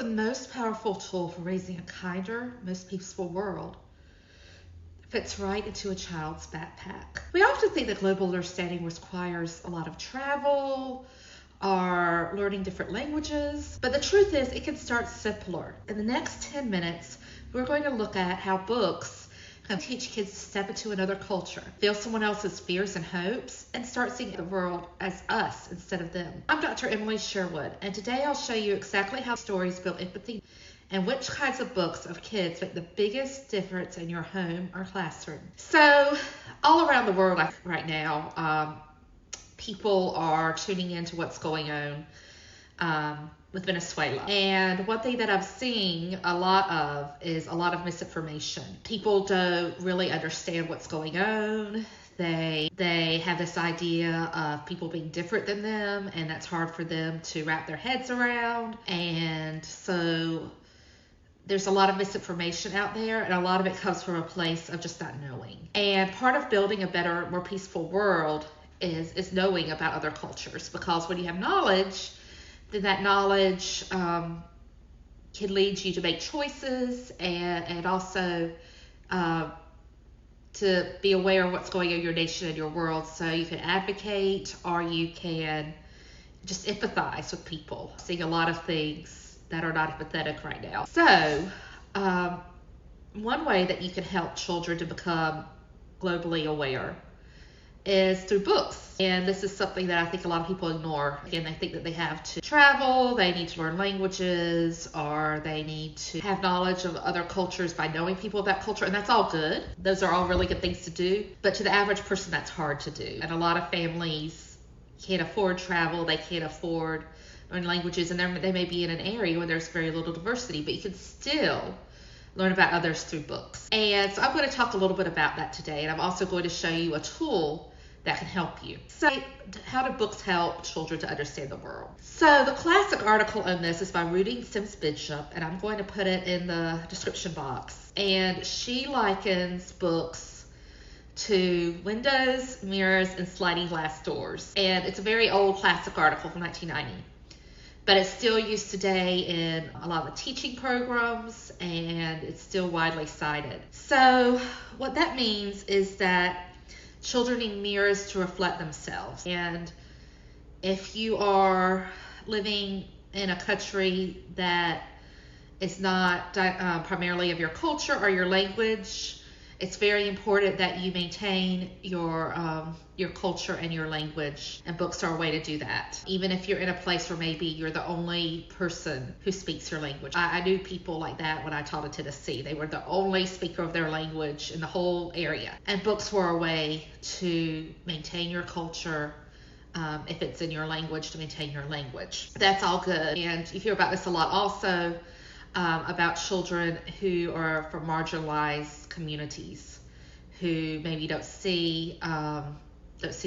the most powerful tool for raising a kinder, most peaceful world fits right into a child's backpack. We often think that global understanding requires a lot of travel or learning different languages, but the truth is it can start simpler. In the next 10 minutes, we're going to look at how books can teach kids to step into another culture, feel someone else's fears and hopes, and start seeing the world as us instead of them. I'm Dr. Emily Sherwood, and today I'll show you exactly how stories build empathy and which kinds of books of kids make the biggest difference in your home or classroom. So, all around the world right now, people are tuning into what's going on with Venezuela. And one thing that I'm seeing a lot of is a lot of misinformation. People don't really understand what's going on. They have this idea of people being different than them, and that's hard for them to wrap their heads around. And so there's a lot of misinformation out there, and a lot of it comes from a place of just not knowing. And part of building a better, more peaceful world is knowing about other cultures, because when you have knowledge, then that knowledge can lead you to make choices and also to be aware of what's going on in your nation and your world, so you can advocate or you can just empathize with people. I'm seeing a lot of things that are not empathetic right now. So one way that you can help children to become globally aware is through books. And this is something that I think a lot of people ignore. Again, they think that they have to travel, they need to learn languages, or they need to have knowledge of other cultures by knowing people of that culture, and that's all good. Those are all really good things to do, but to the average person, that's hard to do. And a lot of families can't afford travel, they can't afford learning languages, and they may be in an area where there's very little diversity, but you can still learn about others through books. And so I'm going to talk a little bit about that today, and I'm also going to show you a tool that can help you. So, how do books help children to understand the world? So the classic article on this is by Rudy Sims Bishop, and I'm going to put it in the description box. And she likens books to windows, mirrors, and sliding glass doors. And it's a very old classic article from 1990. But it's still used today in a lot of teaching programs, and it's still widely cited. So what that means is that children need mirrors to reflect themselves. And if you are living in a country that is not primarily of your culture or your language, it's very important that you maintain your culture and your language, and books are a way to do that. Even if you're in a place where maybe you're the only person who speaks your language. I knew people like that when I taught in Tennessee. They were the only speaker of their language in the whole area. And books were a way to maintain your culture. If it's in your language, to maintain your language. That's all good. And you hear about this a lot also, about children who are from marginalized communities, who maybe don't see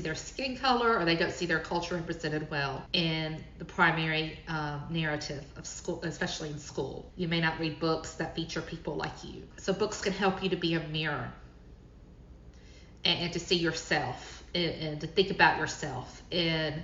their skin color, or they don't see their culture represented well in the primary narrative of school, especially in school. You may not read books that feature people like you. So books can help you to be a mirror and to see yourself and to think about yourself in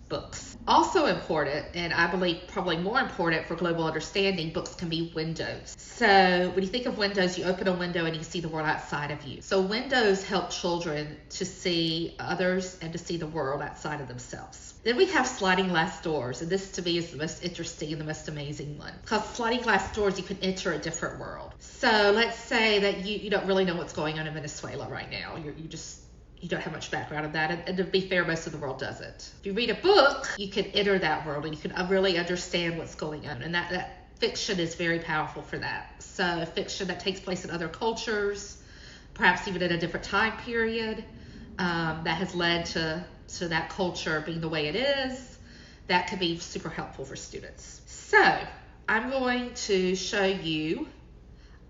books. Also important, and I believe probably more important for global understanding, books can be windows. So when you think of windows, you open a window and you see the world outside of you. So windows help children to see others and to see the world outside of themselves. Then we have sliding glass doors, and this to me is the most interesting and the most amazing one. Because sliding glass doors, you can enter a different world. So let's say that you don't really know what's going on in Venezuela right now. You don't have much background of that, and to be fair, most of the world doesn't. If you read a book, you can enter that world and you can really understand what's going on, and that fiction is very powerful for that. So fiction that takes place in other cultures, perhaps even in a different time period, that has led to that culture being the way it is, that could be super helpful for students. So I'm going to show you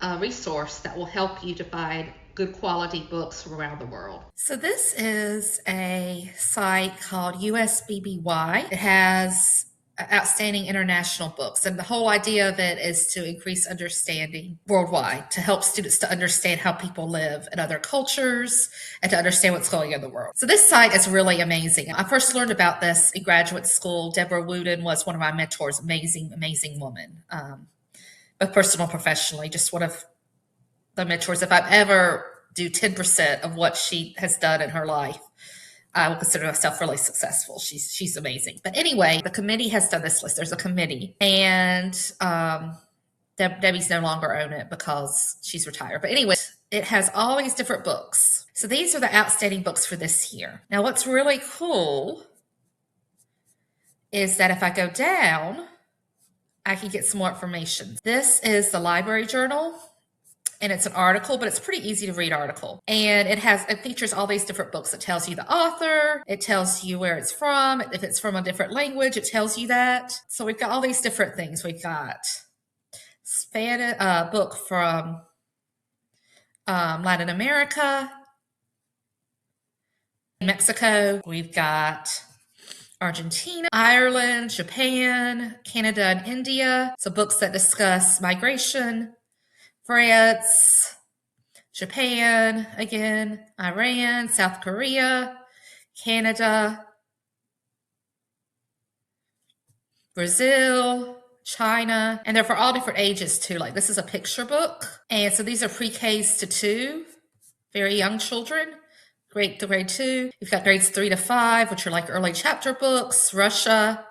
a resource that will help you to find good quality books from around the world. So this is a site called USBBY. It has outstanding international books. And the whole idea of it is to increase understanding worldwide, to help students to understand how people live in other cultures and to understand what's going on in the world. So this site is really amazing. I first learned about this in graduate school. Deborah Wooden was one of my mentors, amazing, amazing woman, both personal and professionally, just one of the mentors. If I ever do 10% of what she has done in her life, I will consider myself really successful. She's amazing. But anyway, the committee has done this list. There's a committee, and Debbie's no longer on it because she's retired. But anyway, it has all these different books. So these are the outstanding books for this year. Now, what's really cool is that if I go down, I can get some more information. This is the library journal. And it's an article, but it's a pretty easy to read article. And it features all these different books. It tells you the author. It tells you where it's from. If it's from a different language, it tells you that. So we've got all these different things. We've got Spanish book from Latin America, Mexico. We've got Argentina, Ireland, Japan, Canada, and India. So books that discuss migration. France, Japan, again, Iran, South Korea, Canada, Brazil, China, and they're for all different ages too. Like this is a picture book. And so these are pre-Ks to 2, very young children, grade 2. You've got grades 3 to 5, which are like early chapter books, Russia,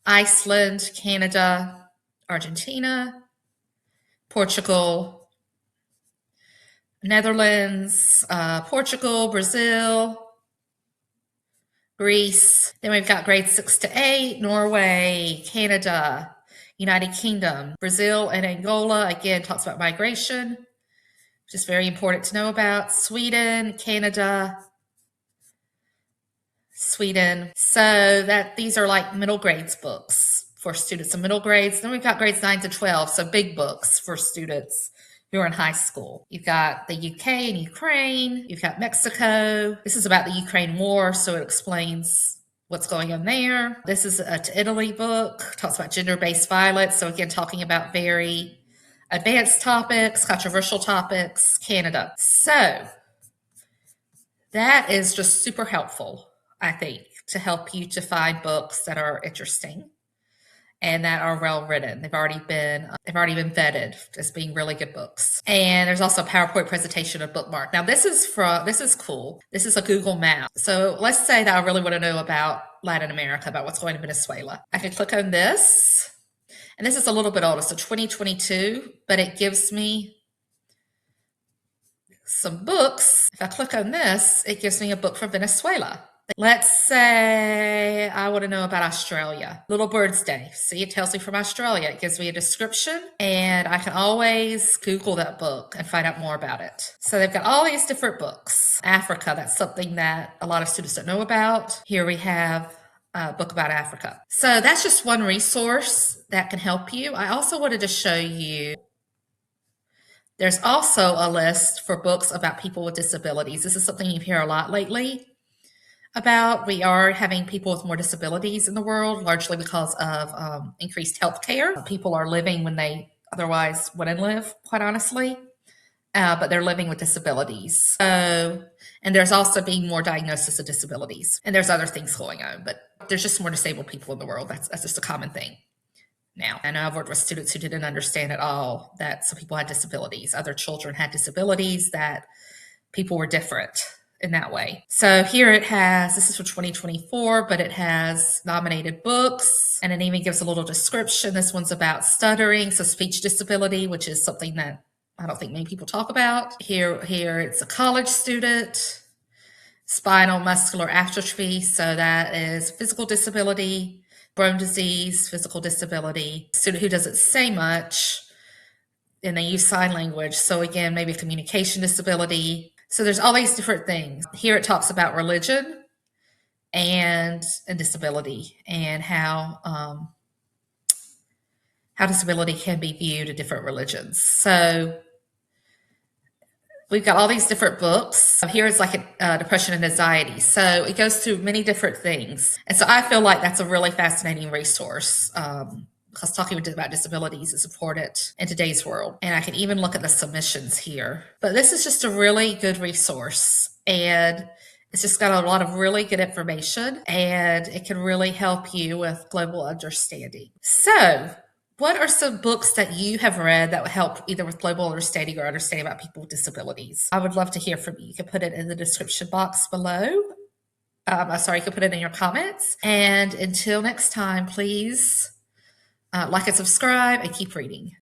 Iceland, Canada, Argentina, Portugal, Netherlands, Portugal, Brazil, Greece. Then we've got grades 6 to 8, Norway, Canada, United Kingdom, Brazil, and Angola. Again, talks about migration, which is very important to know about. Sweden, Canada, Sweden. So these are like middle grades books for students in middle grades. Then we've got grades 9 to 12, so big books for students who are in high school. You've got the UK and Ukraine. You've got Mexico. This is about the Ukraine war, so it explains what's going on there. This is a to Italy book, talks about gender-based violence. So again, talking about very advanced topics, controversial topics, Canada. So that is just super helpful, I think, to help you to find books that are interesting and that are well written. They've already been vetted as being really good books. And there's also a PowerPoint presentation of bookmark. Now this is cool. This is a Google map. So let's say that I really want to know about Latin America, about what's going on in Venezuela. I can click on this, and this is a little bit older, so 2022, but it gives me some books. If I click on this, it gives me a book from Venezuela. Let's say I want to know about Australia. Little Bird's Day. See, it tells me from Australia. It gives me a description, and I can always Google that book and find out more about it. So they've got all these different books. Africa, that's something that a lot of students don't know about. Here we have a book about Africa. So that's just one resource that can help you. I also wanted to show you there's also a list for books about people with disabilities. This is something you hear a lot lately about. We are having people with more disabilities in the world, largely because of increased health care. People are living when they otherwise wouldn't live, quite honestly, but they're living with disabilities. So, and there's also being more diagnosis of disabilities. And there's other things going on, but there's just more disabled people in the world. That's just a common thing now. I know I've worked with students who didn't understand at all that some people had disabilities. Other children had disabilities, that people were different in that way. So here it has, this is for 2024, but it has nominated books, and it even gives a little description. This one's about stuttering, so speech disability, which is something that I don't think many people talk about. Here it's a college student, spinal muscular atrophy, so that is physical disability, bone disease, physical disability, student who doesn't say much, and they use sign language. So again, maybe a communication disability. So there's all these different things. Here it talks about religion and disability, and how disability can be viewed in different religions. So We've got all these different books. Here's like depression and anxiety. So it goes through many different things. And so I feel like that's a really fascinating resource. Because talking about disabilities is important in today's world. And I can even look at the submissions here. But this is just a really good resource. And it's just got a lot of really good information. And it can really help you with global understanding. So what are some books that you have read that would help either with global understanding or understanding about people with disabilities? I would love to hear from you. You can put it in the description box below. You can put it in your comments. And until next time, please like and subscribe and keep reading.